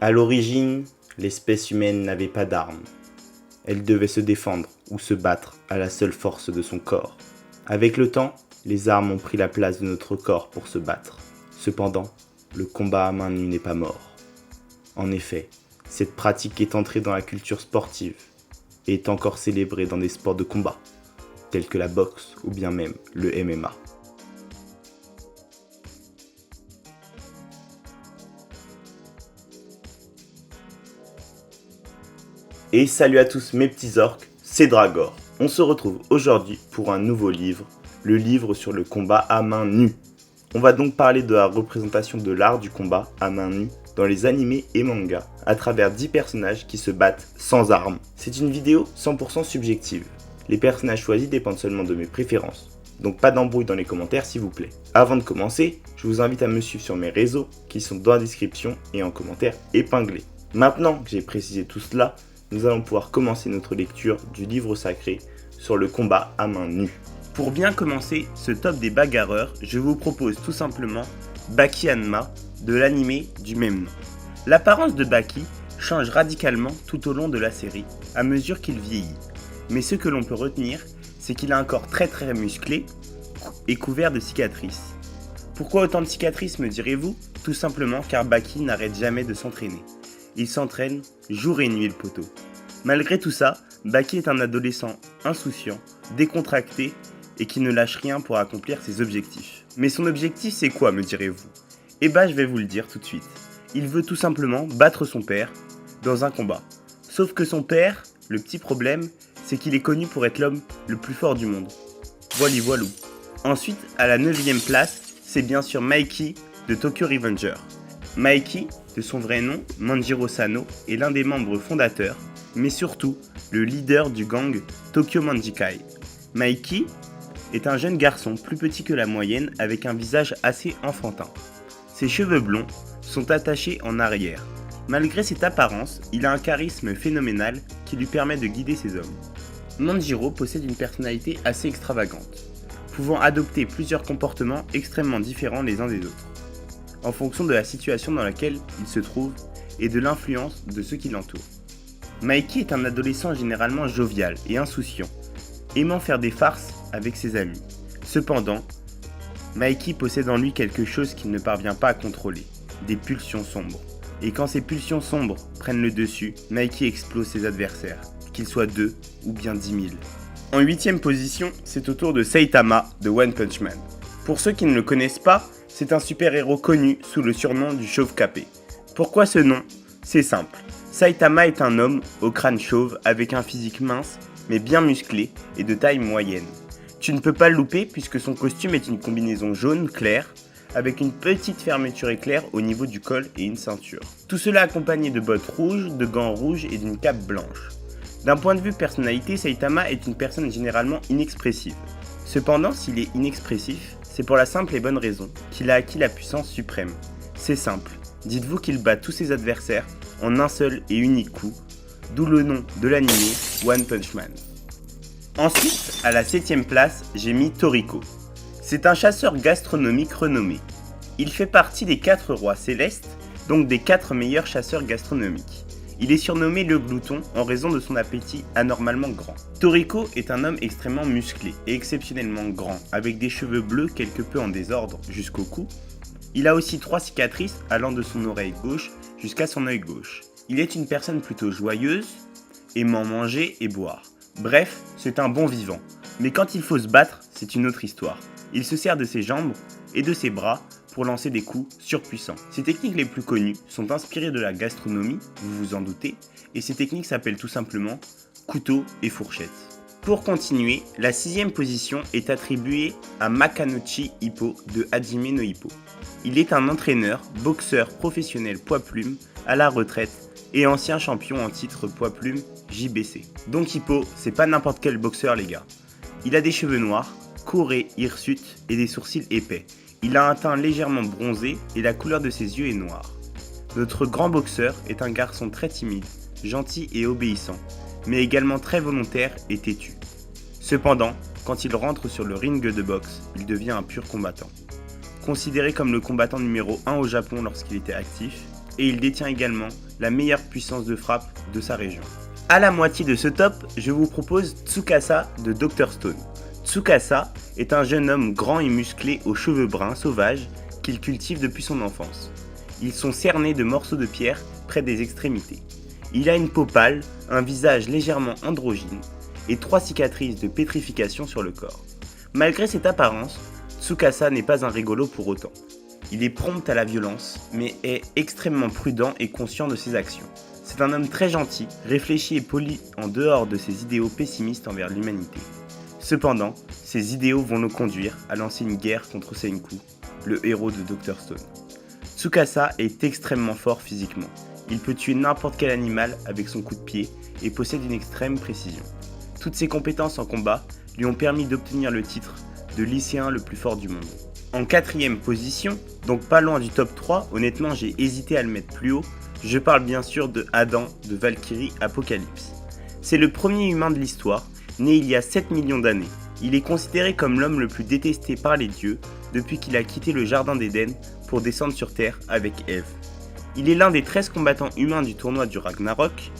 À l'origine, l'espèce humaine n'avait pas d'armes. Elle devait se défendre ou se battre à la seule force de son corps. Avec le temps, les armes ont pris la place de notre corps pour se battre. Cependant, le combat à main nue n'est pas mort. En effet, cette pratique est entrée dans la culture sportive et est encore célébrée dans des sports de combat, tels que la boxe ou bien même le MMA. Et salut à tous mes petits orques, c'est Dragor. On se retrouve aujourd'hui pour un nouveau livre, le livre sur le combat à main nue. On va donc parler de la représentation de l'art du combat à main nue dans les animés et mangas, à travers 10 personnages qui se battent sans armes. C'est une vidéo 100% subjective. Les personnages choisis dépendent seulement de mes préférences, donc pas d'embrouille dans les commentaires s'il vous plaît. Avant de commencer, je vous invite à me suivre sur mes réseaux qui sont dans la description et en commentaire épinglé. Maintenant que j'ai précisé tout cela, nous allons pouvoir commencer notre lecture du livre sacré sur le combat à main nue. Pour bien commencer ce top des bagarreurs, je vous propose tout simplement Baki Hanma de l'anime du même nom. L'apparence de Baki change radicalement tout au long de la série, à mesure qu'il vieillit. Mais ce que l'on peut retenir, c'est qu'il a un corps très musclé et couvert de cicatrices. Pourquoi autant de cicatrices me direz-vous ? Tout simplement car Baki n'arrête jamais de s'entraîner. Il s'entraîne jour et nuit le poteau. Malgré tout ça, Baki est un adolescent insouciant, décontracté et qui ne lâche rien pour accomplir ses objectifs. Mais son objectif c'est quoi me direz-vous ? Eh ben je vais vous le dire tout de suite. Il veut tout simplement battre son père dans un combat. Sauf que son père, le petit problème, c'est qu'il est connu pour être l'homme le plus fort du monde. Voilou. Ensuite, à la 9ème place, c'est bien sûr Mikey de Tokyo Revenger. Mikey, de son vrai nom, Manjiro Sano, est l'un des membres fondateurs, mais surtout le leader du gang Tokyo Manjikai. Mikey est un jeune garçon plus petit que la moyenne avec un visage assez enfantin. Ses cheveux blonds sont attachés en arrière. Malgré cette apparence, il a un charisme phénoménal qui lui permet de guider ses hommes. Manjiro possède une personnalité assez extravagante, pouvant adopter plusieurs comportements extrêmement différents les uns des autres, en fonction de la situation dans laquelle il se trouve et de l'influence de ceux qui l'entourent. Mikey est un adolescent généralement jovial et insouciant, aimant faire des farces avec ses amis. Cependant, Mikey possède en lui quelque chose qu'il ne parvient pas à contrôler, des pulsions sombres. Et quand ces pulsions sombres prennent le dessus, Mikey explose ses adversaires, qu'ils soient 2 ou bien 10 000. En 8ème position, c'est au tour de Saitama de One Punch Man. Pour ceux qui ne le connaissent pas, c'est un super-héros connu sous le surnom du chauve capé. Pourquoi ce nom ? C'est simple. Saitama est un homme au crâne chauve avec un physique mince mais bien musclé et de taille moyenne. Tu ne peux pas le louper puisque son costume est une combinaison jaune clair avec une petite fermeture éclair au niveau du col et une ceinture. Tout cela accompagné de bottes rouges, de gants rouges et d'une cape blanche. D'un point de vue personnalité, Saitama est une personne généralement inexpressive. Cependant, s'il est inexpressif, c'est pour la simple et bonne raison qu'il a acquis la puissance suprême. C'est simple, dites-vous qu'il bat tous ses adversaires en un seul et unique coup, d'où le nom de l'anime One Punch Man. Ensuite, à la 7ème place, j'ai mis Toriko. C'est un chasseur gastronomique renommé. Il fait partie des 4 rois célestes, donc des 4 meilleurs chasseurs gastronomiques. Il est surnommé le glouton en raison de son appétit anormalement grand. Toriko est un homme extrêmement musclé et exceptionnellement grand, avec des cheveux bleus quelque peu en désordre jusqu'au cou. Il a aussi 3 cicatrices allant de son oreille gauche jusqu'à son œil gauche. Il est une personne plutôt joyeuse, aimant manger et boire. Bref, c'est un bon vivant. Mais quand il faut se battre, c'est une autre histoire. Il se sert de ses jambes et de ses bras pour lancer des coups surpuissants. Ses techniques les plus connues sont inspirées de la gastronomie, vous vous en doutez, et ces techniques s'appellent tout simplement couteau et fourchette. Pour continuer, la 6ème position est attribuée à Makanouchi Hippo de Hajime no Ippo. Il est un entraîneur, boxeur professionnel poids-plume à la retraite et ancien champion en titre poids-plume JBC. Donc Hippo, c'est pas n'importe quel boxeur les gars. Il a des cheveux noirs, courts et hirsutes et des sourcils épais. Il a un teint légèrement bronzé et la couleur de ses yeux est noire. Notre grand boxeur est un garçon très timide, gentil et obéissant, mais également très volontaire et têtu. Cependant, quand il rentre sur le ring de boxe, il devient un pur combattant. Considéré comme le combattant numéro 1 au Japon lorsqu'il était actif, et il détient également la meilleure puissance de frappe de sa région. À la moitié de ce top, je vous propose Tsukasa de Dr Stone. Tsukasa est un jeune homme grand et musclé aux cheveux bruns sauvages qu'il cultive depuis son enfance. Ils sont cernés de morceaux de pierre près des extrémités. Il a une peau pâle, un visage légèrement androgyne et 3 cicatrices de pétrification sur le corps. Malgré cette apparence, Tsukasa n'est pas un rigolo pour autant. Il est prompt à la violence, mais est extrêmement prudent et conscient de ses actions. C'est un homme très gentil, réfléchi et poli en dehors de ses idéaux pessimistes envers l'humanité. Cependant, ses idéaux vont le conduire à lancer une guerre contre Senku, le héros de Dr Stone. Tsukasa est extrêmement fort physiquement. Il peut tuer n'importe quel animal avec son coup de pied et possède une extrême précision. Toutes ses compétences en combat lui ont permis d'obtenir le titre de lycéen le plus fort du monde. En 4ème position, donc pas loin du top 3, honnêtement j'ai hésité à le mettre plus haut, je parle bien sûr de Adam de Valkyrie Apocalypse. C'est le premier humain de l'histoire, né il y a 7 millions d'années. Il est considéré comme l'homme le plus détesté par les dieux depuis qu'il a quitté le jardin d'Éden pour descendre sur Terre avec Ève. Il est l'un des 13 combattants humains du tournoi du Ragnarok.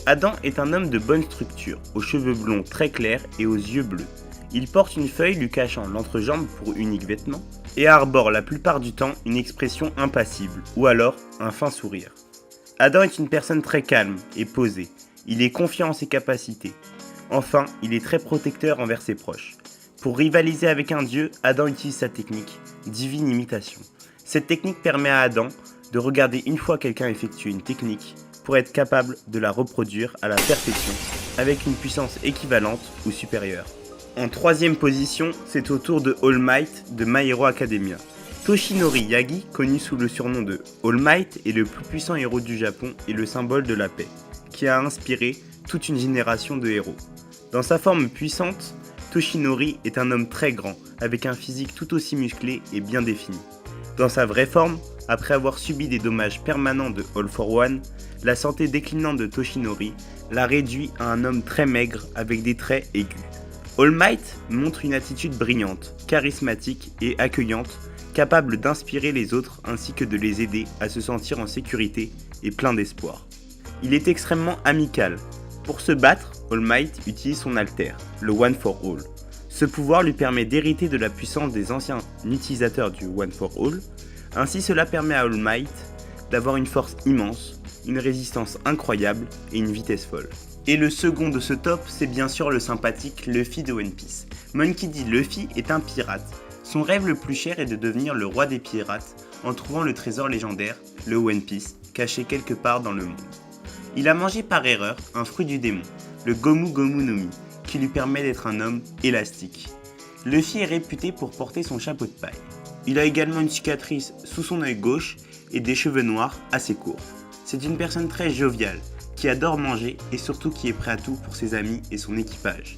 Adam est un homme de bonne structure, aux cheveux blonds très clairs et aux yeux bleus. Il porte une feuille lui cachant l'entrejambe pour unique vêtement et arbore la plupart du temps une expression impassible ou alors un fin sourire. Adam est une personne très calme et posée. Il est confiant en ses capacités. Enfin, il est très protecteur envers ses proches. Pour rivaliser avec un dieu, Adam utilise sa technique, divine imitation. Cette technique permet à Adam de regarder une fois quelqu'un effectuer une technique pour être capable de la reproduire à la perfection avec une puissance équivalente ou supérieure. En 3ème position, c'est au tour de All Might de My Hero Academia. Toshinori Yagi, connu sous le surnom de All Might, est le plus puissant héros du Japon et le symbole de la paix, qui a inspiré toute une génération de héros. Dans sa forme puissante, Toshinori est un homme très grand, avec un physique tout aussi musclé et bien défini. Dans sa vraie forme, après avoir subi des dommages permanents de All for One, la santé déclinante de Toshinori l'a réduit à un homme très maigre avec des traits aigus. All Might montre une attitude brillante, charismatique et accueillante, capable d'inspirer les autres ainsi que de les aider à se sentir en sécurité et plein d'espoir. Il est extrêmement amical. Pour se battre, All Might utilise son alter, le One for All. Ce pouvoir lui permet d'hériter de la puissance des anciens utilisateurs du One for All. Ainsi, cela permet à All Might d'avoir une force immense, une résistance incroyable et une vitesse folle. Et le second de ce top, c'est bien sûr le sympathique Luffy de One Piece. Monkey D. Luffy est un pirate. Son rêve le plus cher est de devenir le roi des pirates en trouvant le trésor légendaire, le One Piece, caché quelque part dans le monde. Il a mangé par erreur un fruit du démon, le Gomu Gomu no Mi, qui lui permet d'être un homme élastique. Luffy est réputé pour porter son chapeau de paille. Il a également une cicatrice sous son œil gauche et des cheveux noirs assez courts. C'est une personne très joviale, qui adore manger et surtout qui est prêt à tout pour ses amis et son équipage.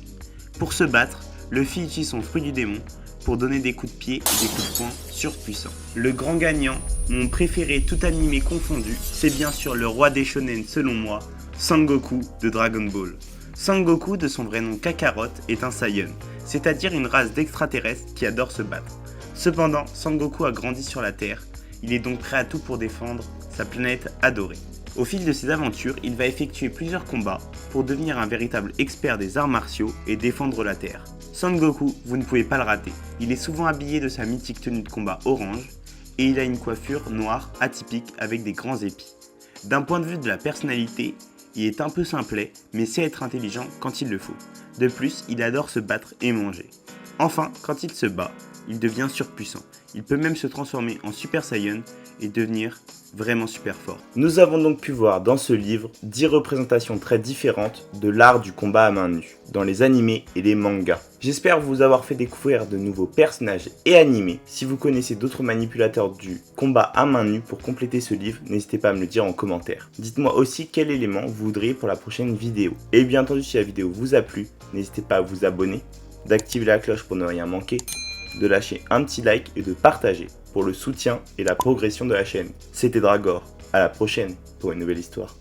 Pour se battre, Luffy utilise son fruit du démon pour donner des coups de pied et des coups de poing surpuissants. Le grand gagnant, mon préféré tout animé confondu, c'est bien sûr le roi des shonen selon moi, Sangoku de Dragon Ball. Sangoku, de son vrai nom Kakarot, est un Saiyan, c'est-à-dire une race d'extraterrestres qui adore se battre. Cependant, Sangoku a grandi sur la Terre, il est donc prêt à tout pour défendre sa planète adorée. Au fil de ses aventures, il va effectuer plusieurs combats pour devenir un véritable expert des arts martiaux et défendre la Terre. Sangoku, vous ne pouvez pas le rater. Il est souvent habillé de sa mythique tenue de combat orange et il a une coiffure noire atypique avec des grands épis. D'un point de vue de la personnalité, il est un peu simplet mais sait être intelligent quand il le faut. De plus, il adore se battre et manger. Enfin, quand il se bat, il devient surpuissant. Il peut même se transformer en Super Saiyan et devenir vraiment super fort. Nous avons donc pu voir dans ce livre 10 représentations très différentes de l'art du combat à main nue, dans les animés et les mangas. J'espère vous avoir fait découvrir de nouveaux personnages et animés. Si vous connaissez d'autres manipulateurs du combat à main nue pour compléter ce livre, n'hésitez pas à me le dire en commentaire. Dites-moi aussi quel élément vous voudriez pour la prochaine vidéo. Et bien entendu, si la vidéo vous a plu, n'hésitez pas à vous abonner, d'activer la cloche pour ne rien manquer, de lâcher un petit like et de partager pour le soutien et la progression de la chaîne. C'était Dragor, à la prochaine pour une nouvelle histoire.